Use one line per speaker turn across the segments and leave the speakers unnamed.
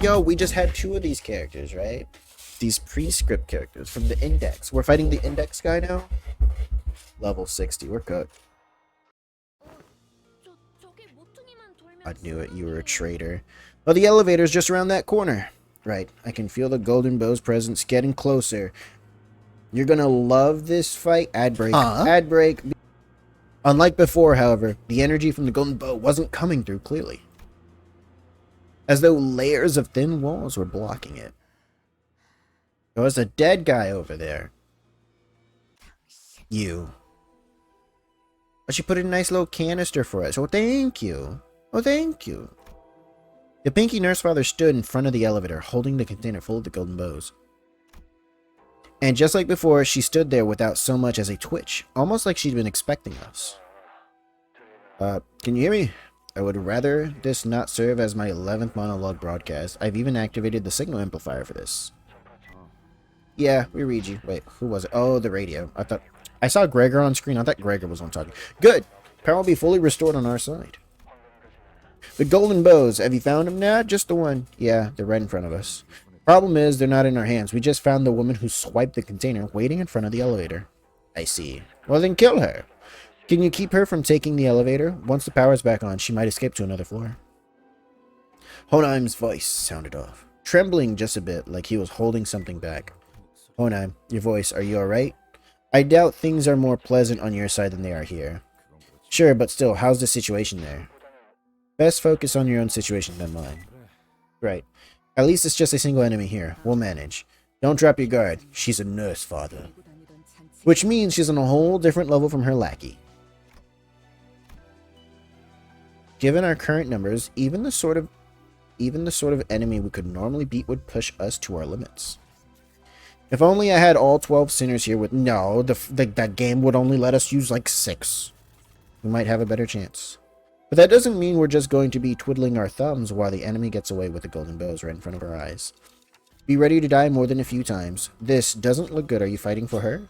Yo, we just had 2 of these characters, right? These Prescript characters from the Index. We're fighting the Index guy now. Level 60. We're good. I knew it. You were a traitor. Well, the elevator's just around that corner. Right. I can feel the Golden Bow's presence getting closer. You're gonna love this fight. Ad break. Ad break. Unlike before, however, the energy from the Golden Bow wasn't coming through clearly, as though layers of thin walls were blocking it. There was a dead guy over there. You. But she put in a nice little canister for us. Oh, thank you. Oh, thank you. The Pinky Nurse Father stood in front of the elevator, holding the container full of the Golden Bows. And just like before, she stood there without so much as a twitch, almost like she'd been expecting us. Can you hear me? I would rather this not serve as my 11th monologue broadcast. I've even activated the signal amplifier for this. Yeah, we read you. Wait, who was it? Oh, the radio. I saw Gregor on screen. I thought Gregor was on talking. Good! Power will be fully restored on our side. The Golden Bows. Have you found them? Nah, just the one. Yeah, they're right in front of us. Problem is, they're not in our hands. We just found the woman who swiped the container waiting in front of the elevator. I see. Well, then kill her. Can you keep her from taking the elevator? Once the power's back on, she might escape to another floor. Honheim's voice sounded off, trembling just a bit, like he was holding something back. Honheim, your voice, are you alright? I doubt things are more pleasant on your side than they are here. Sure, but still, how's the situation there? Best focus on your own situation than mine. Right. At least it's just a single enemy here. We'll manage. Don't drop your guard. She's a nurse, father. Which means she's on a whole different level from her lackey. Given our current numbers, even the sort of enemy we could normally beat would push us to our limits. If only I had all 12 sinners here with... No, that game would only let us use like 6. We might have a better chance. But that doesn't mean we're just going to be twiddling our thumbs while the enemy gets away with the Golden Bows right in front of our eyes. Be ready to die more than a few times. This doesn't look good. Are you fighting for her?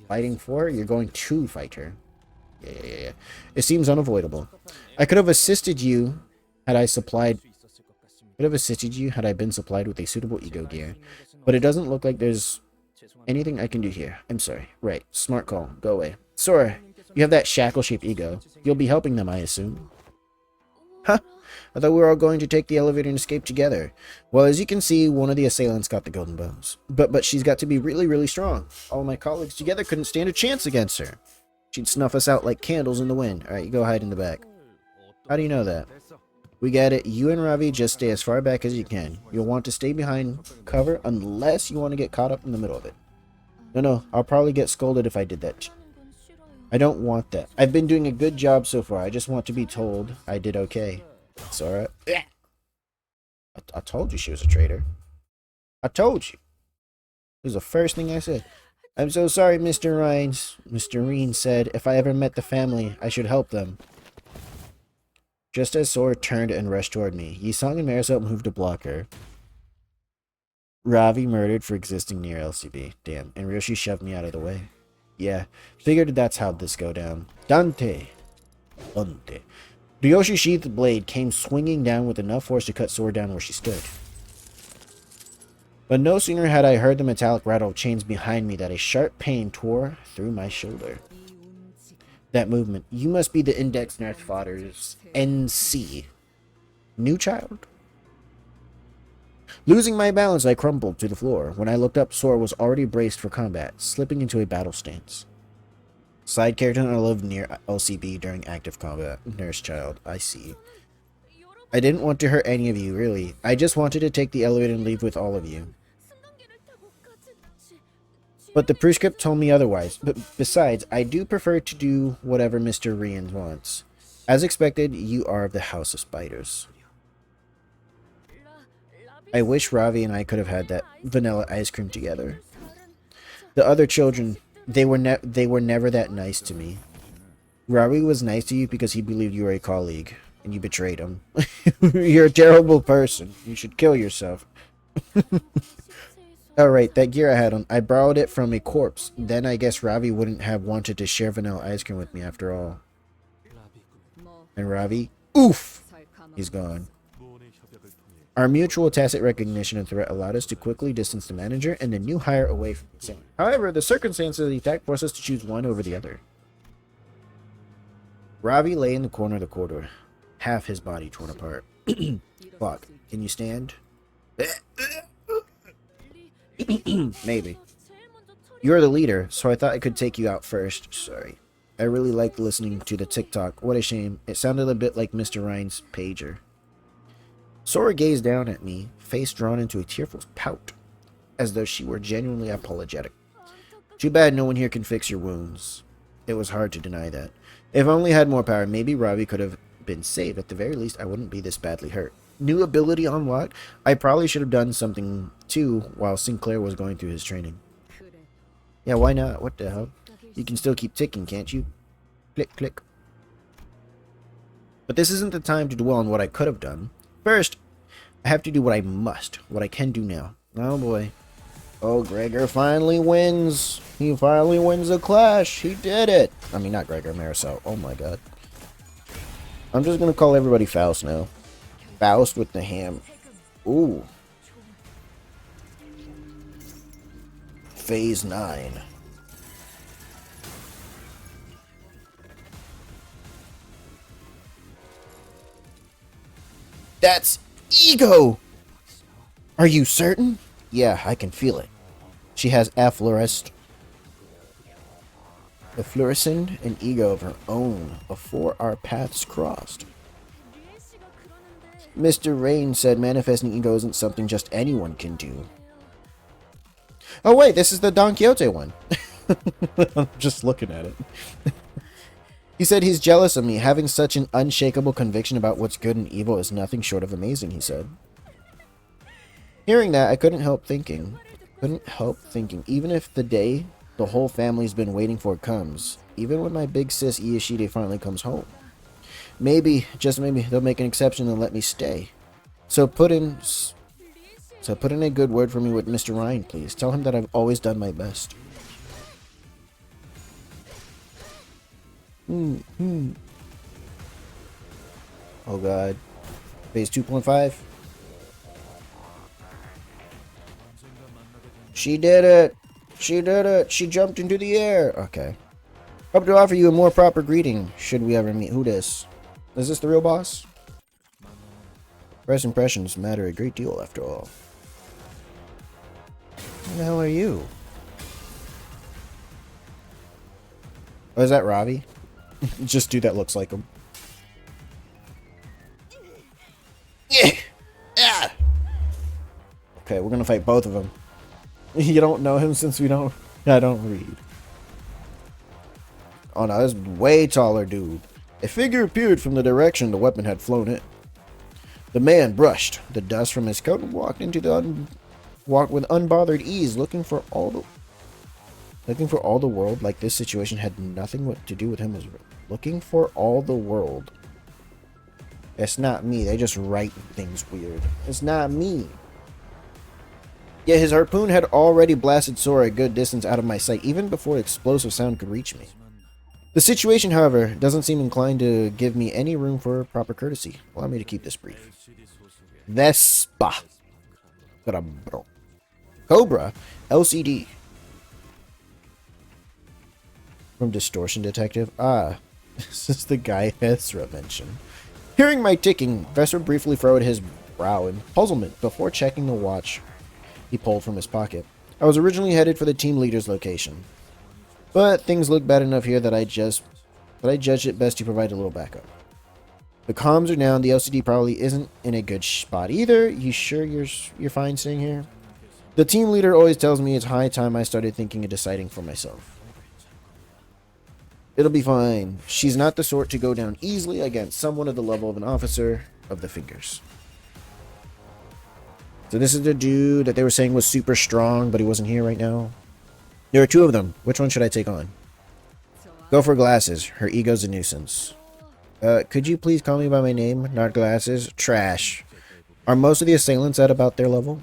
Fighting for her? You're going to fight her. Yeah. It seems unavoidable. I could have assisted you had I been supplied with a suitable ego gear. But it doesn't look like there's anything I can do here. I'm sorry. Right. Smart call. Go away. Sora, you have that shackle-shaped ego. You'll be helping them, I assume. Huh? I thought we were all going to take the elevator and escape together. Well, as you can see, one of the assailants got the Golden Bows. But she's got to be really, really strong. All my colleagues together couldn't stand a chance against her. She'd snuff us out like candles in the wind. Alright, you go hide in the back. How do you know that? We get it. You and Ravi just stay as far back as you can. You'll want to stay behind cover unless you want to get caught up in the middle of it. No, I'll probably get scolded if I did that. I don't want that. I've been doing a good job so far. I just want to be told I did okay. Sora. I told you she was a traitor. I told you. It was the first thing I said. I'm so sorry, Mr. Rhines. Mr. Reen said if I ever met the family, I should help them. Just as Sora turned and rushed toward me, Yisong and Marisol moved to block her. Ravi murdered for existing near LCB. Damn. And Ryoshi shoved me out of the way. Yeah, figured that's how this go down. Dante. Ryoshi sheathed blade came swinging down with enough force to cut Sora down where she stood. But no sooner had I heard the metallic rattle of chains behind me that a sharp pain tore through my shoulder. That movement. You must be the Index Nurse Father's NC. New child? Losing my balance, I crumpled to the floor. When I looked up, Sora was already braced for combat, slipping into a battle stance. Side character I lived near LCB during active combat. Nurse child, I see. I didn't want to hurt any of you, really. I just wanted to take the elevator and leave with all of you. But the Prescript told me otherwise. But besides, I do prefer to do whatever Mr. Rian wants. As expected, you are of the House of Spiders. I wish Ravi and I could have had that vanilla ice cream together. The other children, they were never that nice to me. Ravi was nice to you because he believed you were a colleague, and you betrayed him. You're a terrible person. You should kill yourself. Alright, that gear I had on, I borrowed it from a corpse. Then I guess Ravi wouldn't have wanted to share vanilla ice cream with me after all. And Ravi, oof! He's gone. Our mutual tacit recognition and threat allowed us to quickly distance the manager and the new hire away from the scene. However, the circumstances of the attack forced us to choose one over the other. Ravi lay in the corner of the corridor, half his body torn apart. Fuck. Can you stand? Maybe. You're the leader, so I thought I could take you out first. Sorry. I really liked listening to the TikTok. What a shame. It sounded a bit like Mr. Ryan's pager. Sora gazed down at me, face drawn into a tearful pout, as though she were genuinely apologetic. Too bad no one here can fix your wounds. It was hard to deny that. If I only had more power, maybe Ravi could have been saved. At the very least, I wouldn't be this badly hurt. New ability unlocked? I probably should have done something too while Sinclair was going through his training. Yeah, why not? What the hell? You can still keep ticking, can't you? Click, click. But this isn't the time to dwell on what I could have done. First, I have to do what I must, what I can do now. Oh boy. Oh, Gregor finally wins. He finally wins the clash. He did it. I mean, not Gregor, Marisol. Oh my god. I'm just going to call everybody Faust now. Faust with the ham. Ooh. Phase 9. That's ego! Are you certain? Yeah, I can feel it. She has efflorescent an ego of her own before our paths crossed. Mr. Rain said manifesting ego isn't something just anyone can do. Oh wait, this is the Don Quixote one. I'm just looking at it. He said he's jealous of me. Having such an unshakable conviction about what's good and evil is nothing short of amazing, he said. Hearing that, I couldn't help thinking. Even if the day the whole family's been waiting for comes, even when my big sis Iyashide finally comes home, maybe, just maybe, they'll make an exception and let me stay. So put in a good word for me with Mr. Ryan, please. Tell him that I've always done my best. Oh god. Phase 2.5. She did it! She did it! She jumped into the air! Okay. Hope to offer you a more proper greeting, should we ever meet. Who this? Is this the real boss? First impressions matter a great deal, after all. Who the hell are you? Oh, is that Ravi? Just dude that looks like him. Yeah. Yeah. Okay, we're gonna fight both of them. You don't know him since I don't read. Oh no, this is way taller dude. A figure appeared from the direction the weapon had flown in. The man brushed the dust from his coat and walked with unbothered ease, looking for all the world, like this situation had nothing to do with him. Looking for all the world. It's not me. They just write things weird. It's not me. Yet his harpoon had already blasted Sora a good distance out of my sight, even before the explosive sound could reach me. The situation, however, doesn't seem inclined to give me any room for proper courtesy. Allow me to keep this brief. Vespa. Cobra. LCD. From Distortion Detective. Ah, this is the guy Ezra mentioned. Hearing my ticking, Vespa briefly furrowed his brow in puzzlement before checking the watch he pulled from his pocket. I was originally headed for the team leader's location, but things look bad enough here that I judged it best to provide a little backup. The comms are down. The LCD probably isn't in a good spot either. You sure you're fine staying here? The team leader always tells me it's high time I started thinking and deciding for myself. It'll be fine. She's not the sort to go down easily against someone of the level of an officer of the fingers. So this is the dude that they were saying was super strong, but he wasn't here right now. There are two of them. Which one should I take on? Go for Glasses. Her ego's a nuisance. Could you please call me by my name, not Glasses? Trash. Are most of the assailants at about their level?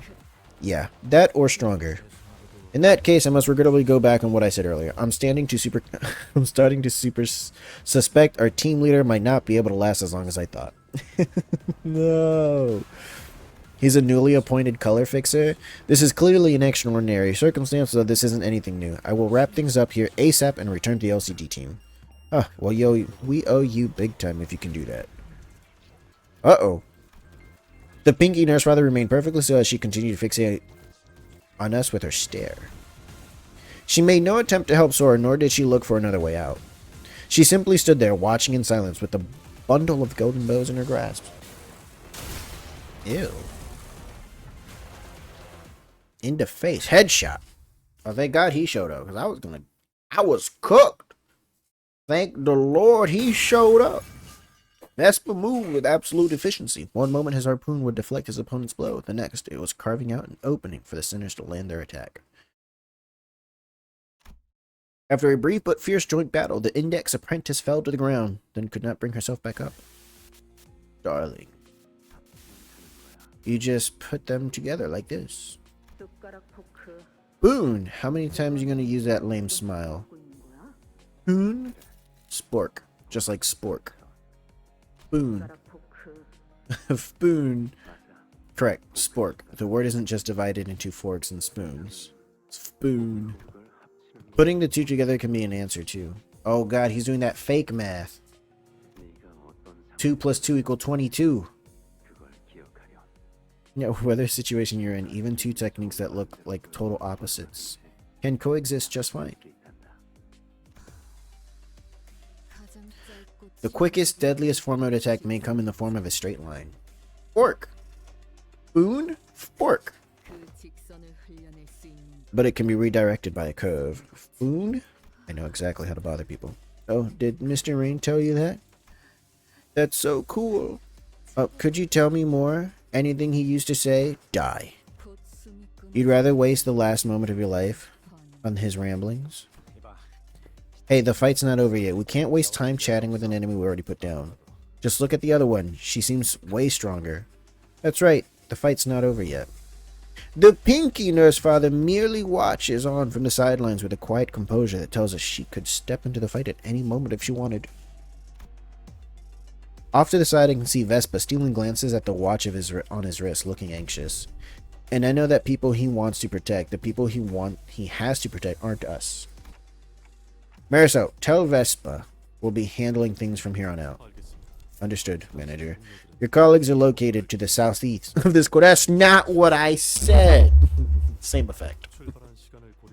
Yeah, that or stronger. In that case, I must regrettably go back on what I said earlier. I'm starting to suspect our team leader might not be able to last as long as I thought. No. He's a newly appointed color fixer. This is clearly an extraordinary circumstance, though this isn't anything new. I will wrap things up here ASAP and return to the LCD team. Ah, well, yo, we owe you big time if you can do that. Uh-oh. The pinky nurse rather remained perfectly still as she continued to fixate on us with her stare. She made no attempt to help Sora, nor did she look for another way out. She simply stood there, watching in silence, with the bundle of golden bows in her grasp. Ew. In the face. Headshot. Oh, thank God he showed up, because I was cooked. Thank the Lord he showed up. Vespa moved with absolute efficiency. One moment his harpoon would deflect his opponent's blow. The next, it was carving out an opening for the sinners to land their attack. After a brief but fierce joint battle, the Index apprentice fell to the ground, then could not bring herself back up. Darling. You just put them together like this. Boon! How many times are you going to use that lame smile? Boon? Spork. Just like spork. Boon. Spoon. Correct. Spork. The word isn't just divided into forks and spoons. Spoon. Putting the two together can be an answer too. Oh god, he's doing that fake math. 2 plus 2 equals 22. Whether situation you're in, even two techniques that look like total opposites can coexist just fine. The quickest, deadliest form of attack may come in the form of a straight line. Fork. Boon? Fork. But it can be redirected by a curve. Boon? I know exactly how to bother people. Oh, did Mr. Rain tell you that? That's so cool. Oh, could you tell me more? Anything he used to say? Die. You'd rather waste the last moment of your life on his ramblings? Hey, the fight's not over yet. We can't waste time chatting with an enemy we already put down. Just look at the other one. She seems way stronger. That's right. The fight's not over yet. The Pinky Nurse Father merely watches on from the sidelines with a quiet composure that tells us she could step into the fight at any moment if she wanted. Off to the side, I can see Vespa stealing glances at the watch of on his wrist, looking anxious. And I know that people he wants to protect, the people he has to protect, aren't us. Marisol, tell Vespa we'll be handling things from here on out. Understood, manager. Your colleagues are located to the southeast of this court. That's not what I said. Same effect.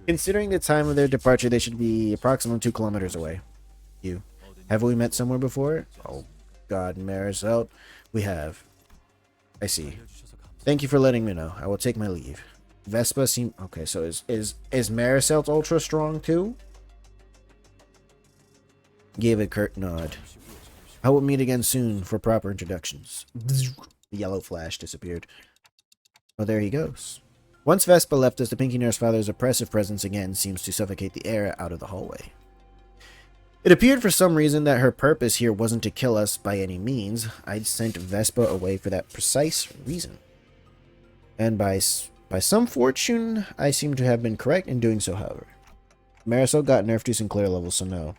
Considering the time of their departure, they should be approximately 2 kilometers away. You. Have we met somewhere before? Oh, God, Marisol. We have. I see. Thank you for letting me know. I will take my leave. Vespa seem... Okay, so is Marisol ultra strong too? Gave a curt nod. I will meet again soon for proper introductions. The yellow flash disappeared. Oh, there he goes. Once Vespa left us, the Pinky Nurse Father's oppressive presence again seems to suffocate the air out of the hallway. It appeared for some reason that her purpose here wasn't to kill us by any means. I'd sent Vespa away for that precise reason. And by some fortune, I seem to have been correct in doing so, however. Marisol got nerfed to Sinclair level, so no.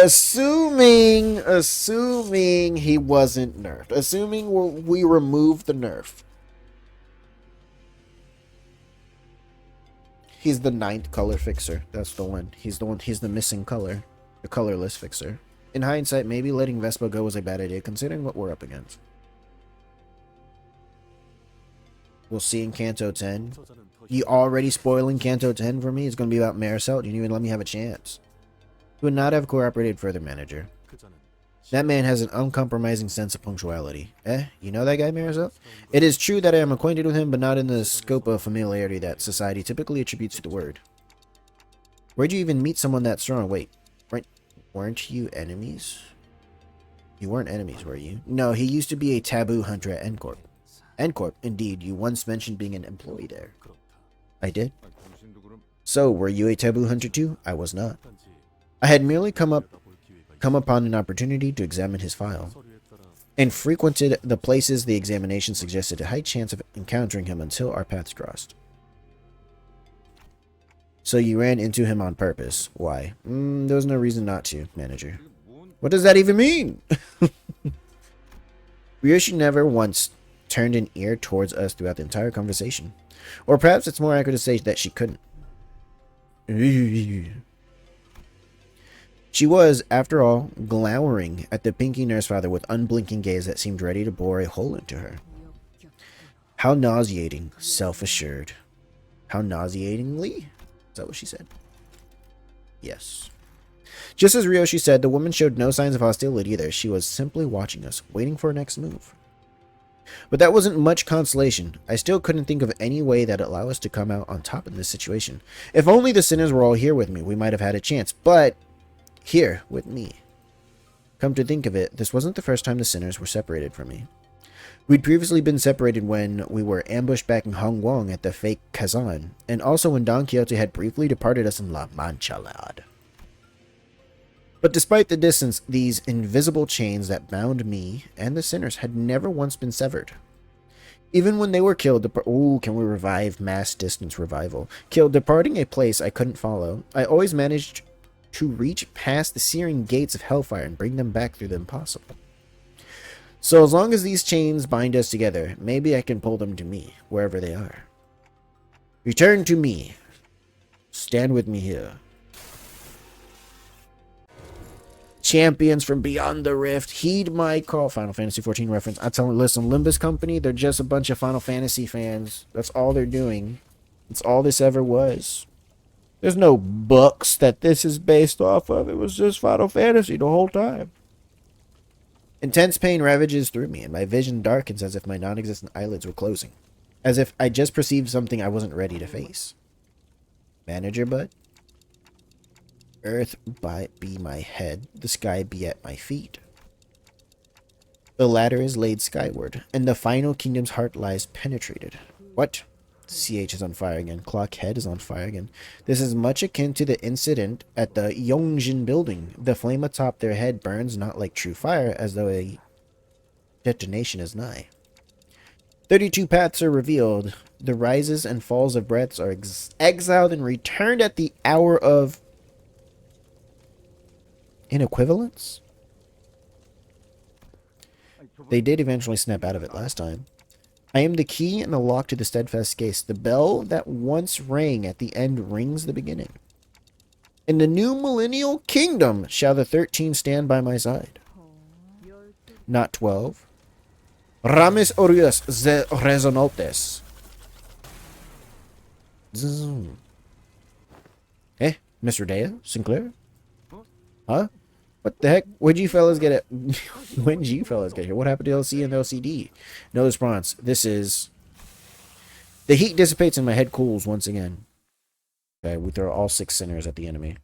Assuming he wasn't nerfed. Assuming we removed the nerf. He's the 9th color fixer. That's the one. He's the missing color. The colorless fixer. In hindsight, maybe letting Vespa go was a bad idea, considering what we're up against. We'll see in Canto 10. You already spoiling Canto 10 for me? It's going to be about Marisol. You didn't even let me have a chance. You would not have cooperated further, manager. That man has an uncompromising sense of punctuality. You know that guy, Marisol? It is true that I am acquainted with him, but not in the scope of familiarity that society typically attributes to the word. Where'd you even meet someone that strong? Wait, weren't you enemies? You weren't enemies, were you? No, he used to be a taboo hunter at N-Corp. N-Corp, indeed. You once mentioned being an employee there. I did? So, were you a taboo hunter too? I was not. I had merely come upon an opportunity to examine his file, and frequented the places the examination suggested a high chance of encountering him until our paths crossed. So you ran into him on purpose. Why? There was no reason not to, manager. What does that even mean? Ryoshi never once turned an ear towards us throughout the entire conversation. Or perhaps it's more accurate to say that she couldn't. She was, after all, glowering at the pinky nurse father with unblinking gaze that seemed ready to bore a hole into her. How nauseating, self-assured. How nauseatingly? Is that what she said? Yes. Just as Ryoshi said, the woman showed no signs of hostility either. She was simply watching us, waiting for her next move. But that wasn't much consolation. I still couldn't think of any way that'd allow us to come out on top in this situation. If only the sinners were all here with me, we might have had a chance. But here, with me. Come to think of it, this wasn't the first time the sinners were separated from me. We'd previously been separated when we were ambushed back in Hongguang at the fake Kazan, and also when Don Quixote had briefly departed us in La Mancha Lad. But despite the distance, these invisible chains that bound me and the sinners had never once been severed. Even when they were killed, can we revive mass distance revival? Killed, departing a place I couldn't follow, I always managed to reach past the searing gates of hellfire and bring them back through the impossible. So as long as these chains bind us together, maybe I can pull them to me, wherever they are. Return to me. Stand with me here. Champions from beyond the rift, heed my call. Final Fantasy XIV reference. I tell them, listen, Limbus Company, they're just a bunch of Final Fantasy fans. That's all they're doing. That's all this ever was. There's no books that this is based off of. It was just Final Fantasy the whole time. Intense pain ravages through me, and my vision darkens as if my non-existent eyelids were closing. As if I just perceived something I wasn't ready to face. Manager bud? Earth be my head, the sky be at my feet. The ladder is laid skyward, and the final kingdom's heart lies penetrated. What? CH is on fire again. Clock head is on fire again. This is much akin to the incident at the Yongjin building. The flame atop their head burns not like true fire, as though a detonation is nigh. 32 paths are revealed. The rises and falls of breaths are exiled and returned at the hour of inequivalence? They did eventually snap out of it last time. I am the key and the lock to the steadfast gates. The bell that once rang at the end rings the beginning. In the new millennial kingdom shall the 13 stand by my side. Not 12. Ramis Orius ze resonantes. Eh, Mr. Dea? Sinclair? Huh? What the heck? When'd you fellas get it? When did you fellas get here? What happened to LC and LCD? No response. This is... The heat dissipates and my head cools once again. Okay, we throw all 6 sinners at the enemy.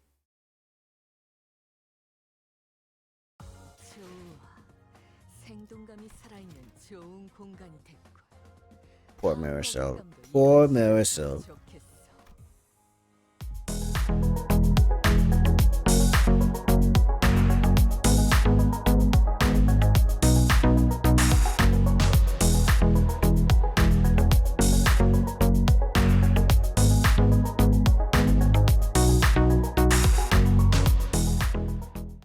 Poor Marisol. Poor Marisol.